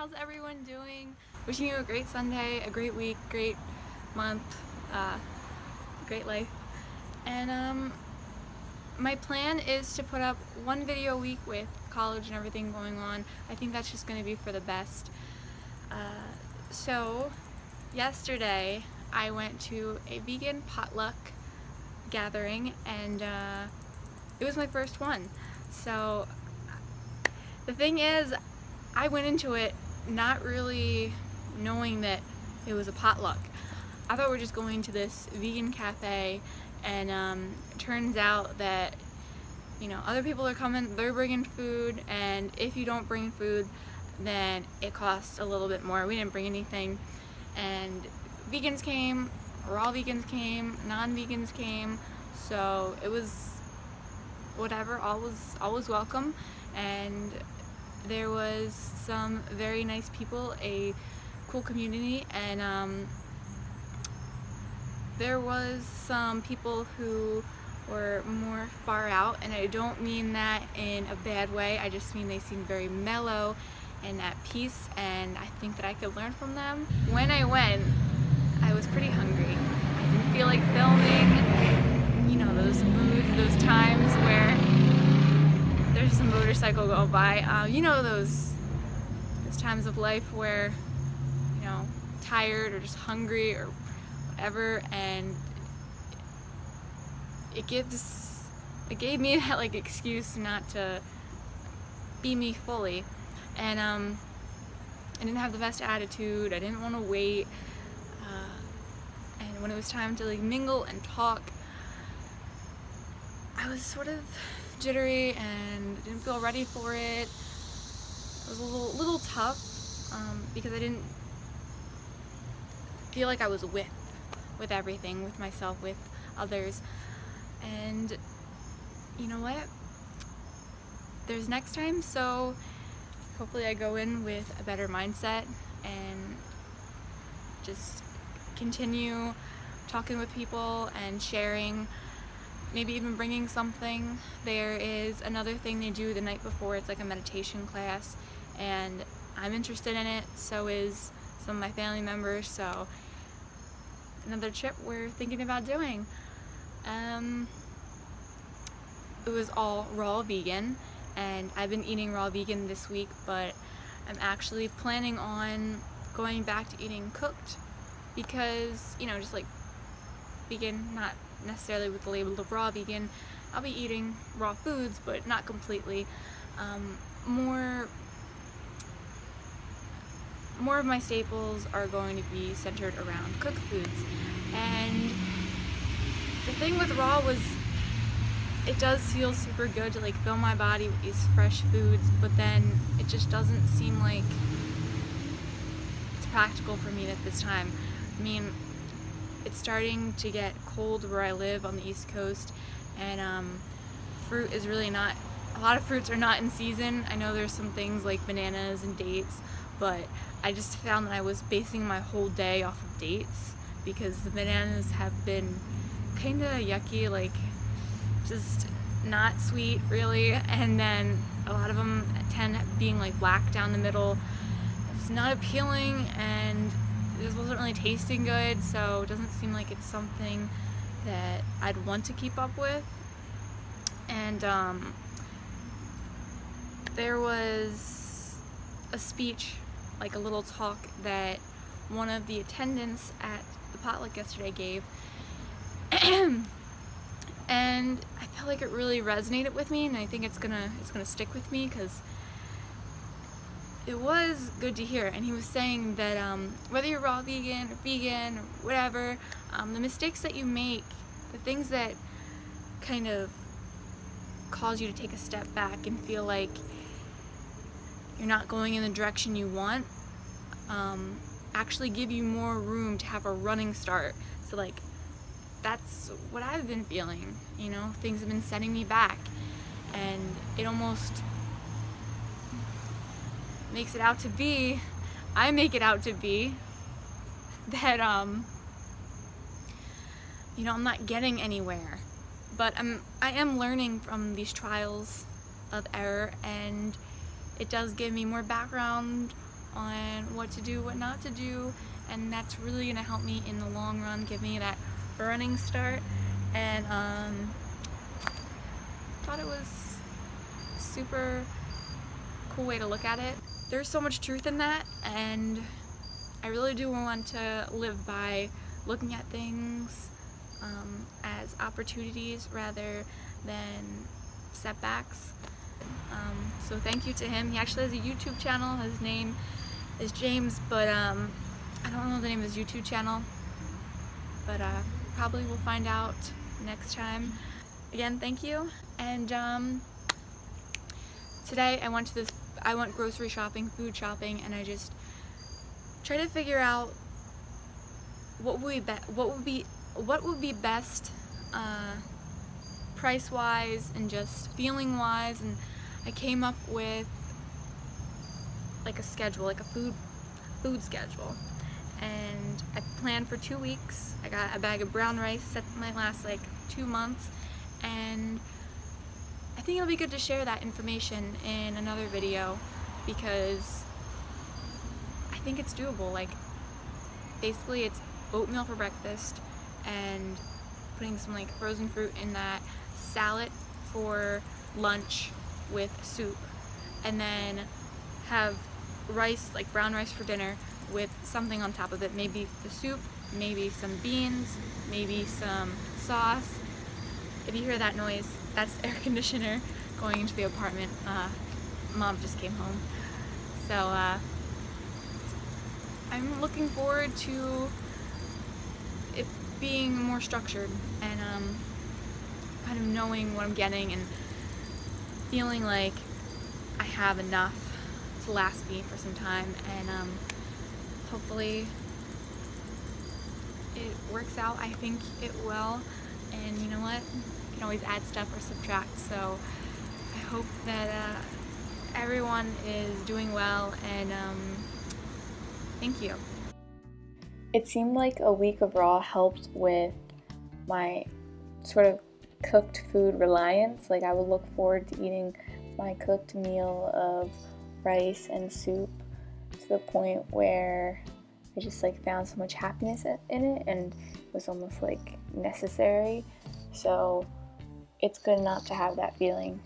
How's everyone doing? Wishing you a great Sunday, a great week, great month, great life. And my plan is to put up one video a week with college and everything going on. I think that's just going to be for the best. So yesterday I went to a vegan potluck gathering, and it was my first one. So the thing is, I went into it not really knowing that it was a potluck. I thought we were just going to this vegan cafe, and it turns out that, you know, other people are coming, they're bringing food, and if you don't bring food, then it costs a little bit more. We didn't bring anything, and vegans came, raw vegans came, non-vegans came, so it was whatever, all was welcome. And there was some very nice people, a cool community, and there was some people who were more far out, and I don't mean that in a bad way, I just mean they seemed very mellow and at peace, and I think that I could learn from them. When I went, I was pretty hungry. I didn't feel like filming. You know, those moods, those times where there's a motorcycle go by. You know, those times of life where, you know, tired or just hungry or whatever, and it gave me that like excuse not to be me fully. And I didn't have the best attitude. I didn't want to wait. And when it was time to like mingle and talk, I was sort of jittery and didn't feel ready for it. It was a little tough because I didn't feel like I was with everything, with myself, with others. And you know what? There's next time, so hopefully I go in with a better mindset and just continue talking with people and sharing, maybe even bringing something. There is another thing they do the night before. It's like a meditation class, and I'm interested in it, so is some of my family members, so another trip we're thinking about doing. It was all raw vegan, and I've been eating raw vegan this week, but I'm actually planning on going back to eating cooked because, you know, just like vegan, not necessarily with the label of raw vegan. I'll be eating raw foods, but not completely. More of my staples are going to be centered around cooked foods. And the thing with raw was, it does feel super good to like fill my body with these fresh foods, but then it just doesn't seem like it's practical for me at this time. I mean, it's starting to get cold where I live on the East Coast, and fruit is really not, a lot of fruits are not in season. I know there's some things like bananas and dates, but I just found that I was basing my whole day off of dates because the bananas have been kind of yucky, like just not sweet really, and then a lot of them tend being like black down the middle. It's not appealing, and it just wasn't really tasting good, so it doesn't seem like it's something that I'd want to keep up with. And there was a speech, like a little talk, that one of the attendants at the potluck yesterday gave, and I felt like it really resonated with me, and I think it's gonna stick with me because it was good to hear. And he was saying that whether you're raw vegan or vegan or whatever, the mistakes that you make, the things that kind of cause you to take a step back and feel like you're not going in the direction you want, actually give you more room to have a running start. So like, that's what I've been feeling, you know, things have been setting me back, and it almost makes it out to be, I make it out to be, that, you know, I'm not getting anywhere. But I am learning from these trials of error, and it does give me more background on what to do, what not to do, and that's really gonna help me in the long run, give me that running start. And thought it was super cool way to look at it. There's so much truth in that, and I really do want to live by looking at things as opportunities rather than setbacks. So thank you to him. He actually has a YouTube channel. His name is James, but I don't know the name of his YouTube channel, but probably we'll find out next time. Again, thank you. And today I went grocery shopping, food shopping, and I just tried to figure out what would be best price-wise and just feeling-wise, and I came up with like a schedule, like a food schedule, and I planned for 2 weeks. I got a bag of brown rice that might last like 2 months, and I think it'll be good to share that information in another video because I think it's doable. Like, basically it's oatmeal for breakfast and putting some like frozen fruit in that, salad for lunch with soup, and then have rice, like brown rice for dinner with something on top of it, maybe the soup, maybe some beans, maybe some sauce. If you hear that noise, that's the air conditioner going into the apartment. Mom just came home. So I'm looking forward to it being more structured and kind of knowing what I'm getting and feeling like I have enough to last me for some time, and hopefully it works out. I think it will, and you know what? You can always add stuff or subtract, so I hope that everyone is doing well, and thank you. It seemed like a week of raw helped with my sort of cooked food reliance. Like, I would look forward to eating my cooked meal of rice and soup to the point where I just like found so much happiness in it, and it was almost like necessary. So it's good not to have that feeling